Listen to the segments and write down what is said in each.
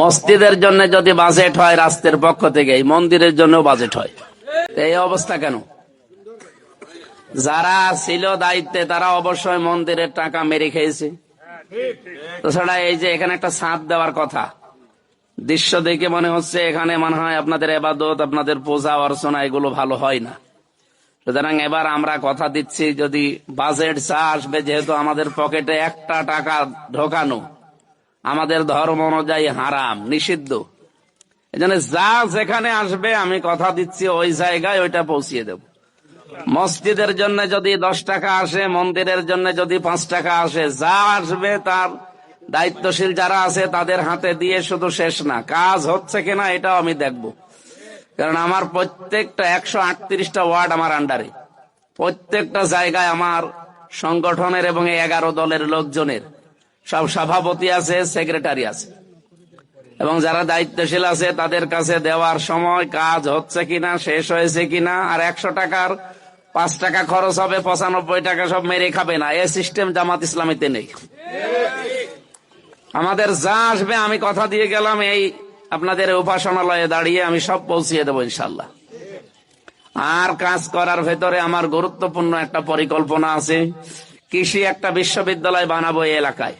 মসজিদের জন্য যদি বাজেট হয় রাষ্ট্রের পক্ষ থেকে, এই মন্দিরের জন্য বাজেট হয়। এই অবস্থা কেন? যারা ছিল দায়িত্বে তারা অবশ্যই মন্দিরের টাকা মেরে খেয়েছে। তাছাড়া এই যে এখানে একটা ছাদ দেওয়ার কথা, দৃশ্য দেখে মনে হচ্ছে এখানে মনে হয় আপনাদের ইবাদত, আপনাদের পূজা অর্চনা এগুলো ভালো হয় না। সুতরাং এবার আমরা কথা দিচ্ছি, যদি বাজেট যা আসবে, যেহেতু আমাদের পকেটে একটা টাকা ঢোকানো আমাদের ধর্ম অনুযায়ী হারাম, নিষিদ্ধ, এজন্য যা যেখানে আসবে আমি কথা দিচ্ছি ওই জায়গায় ওইটা পৌঁছিয়ে দেব। মসজিদের জন্য যদি 10 টাকা আসে, মন্দিরের জন্য যদি 5 টাকা আসে, যা আসবে তার দায়িত্বশীল যারা আছে তাদের হাতে দিয়ে শুধু শেষ না, কাজ হচ্ছে কিনা এটাও আমি দেখব। কারণ আমার প্রত্যেকটা 138টা ওয়ার্ড আমার আন্ডারে, প্রত্যেকটা জায়গায় আমার সংগঠনের এবং 11 দলের লোকজনের সব সভাপতি আছে, সেক্রেটারি আছে, এবং যারা দায়িত্বশীল আছে তাদের কাছে দেওয়ার সময় কাজ হচ্ছে কিনা, শেষ হয়েছে কিনা। আর 100 টাকার 5 টাকা খরচ হবে, 95 টাকা সব মেরে খাবে না, এই সিস্টেম জামাত ইসলামীতে নেই। আমাদের যা আসবে আমি কথা দিয়ে গেলাম, এই আপনাদের উপাসনালয়ে দাঁড়িয়ে আমি সব পৌঁছিয়ে দেবো ইনশাল্লাহ। আর কাজ করার ভেতরে আমার গুরুত্বপূর্ণ একটা পরিকল্পনা আছে, কৃষি একটা বিশ্ববিদ্যালয় বানাবো এই এলাকায়।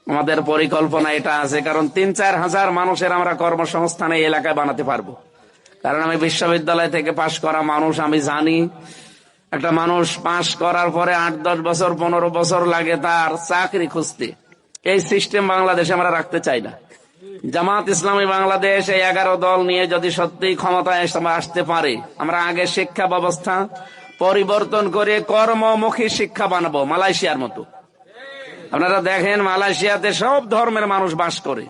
আমাদের পরিকল্পনা এটা আছে, কারণ 3-4 হাজার মানুষের আমরা কর্মসংস্থান এই এলাকায় বানাতে পারবো। কারণ আমি বিশ্ববিদ্যালয় থেকে পাশ করা মানুষ, আমি জানি একটা মানুষ পাশ করার পরে 8-10 বছর 15 বছর লাগে তার চাকরি খুঁজতে। এই সিস্টেম বাংলাদেশে আমরা রাখতে চাই না। জামাত ইসলামী বাংলাদেশ এই 11 দল নিয়ে যদি সত্যি ক্ষমতায় আসতে পারে, আমরা আগে শিক্ষা ব্যবস্থা পরিবর্তন করে কর্মমুখী শিক্ষা বানাবো, মালয়েশিয়ার মতো। আপনারা দেখেন মালয়েশিয়াতে সব ধর্মের মানুষ বাস করে,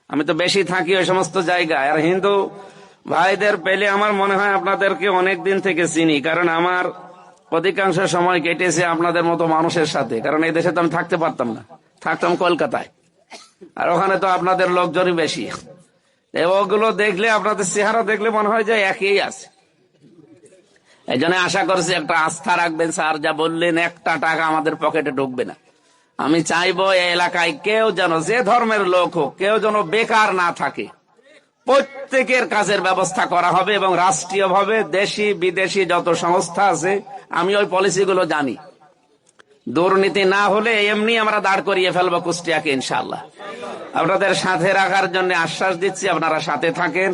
আমি তো বেশি থাকি ওই সমস্ত জায়গায়। আর হিন্দু ভাইদের পেলে আমার মনে হয় আপনাদেরকে অনেক দিন থেকে চিনি, কারণ আমার অধিকাংশ সময় কেটেছে আপনাদের মতো মানুষের সাথে। কারণ এই দেশে তো আমি থাকতে পারতাম না, থাকতাম কলকাতায়, আর ওখানে তো আপনাদের লোকজনই বেশি। ওগুলো দেখলে, আপনাদের চেহারা দেখলে মনে হয় যে একই আছে। এই জন্য আশা করছি একটা আস্থা রাখবেন, স্যার যা বললেন, একটা টাকা আমাদের পকেটে ঢুকবে না। আমি চাইবো এই এলাকায় কেউ যেন, যে ধর্মের লোক হোক, কেউ যেন বেকার না থাকে। প্রত্যেকের কাজের ব্যবস্থা করা হবে, এবং রাষ্ট্রীয়ভাবে দেশি বিদেশি যত সংস্থা আছে আমি ওই পলিসিগুলো জানি। দুর্নীতি না হলে এমনি আমরা দাঁড় করিয়ে ফেলবো কুষ্টিয়াকে ইনশাআল্লাহ। আপনাদের সাথে রাখার জন্য আশ্বাস দিচ্ছি, আপনারা সাথে থাকেন।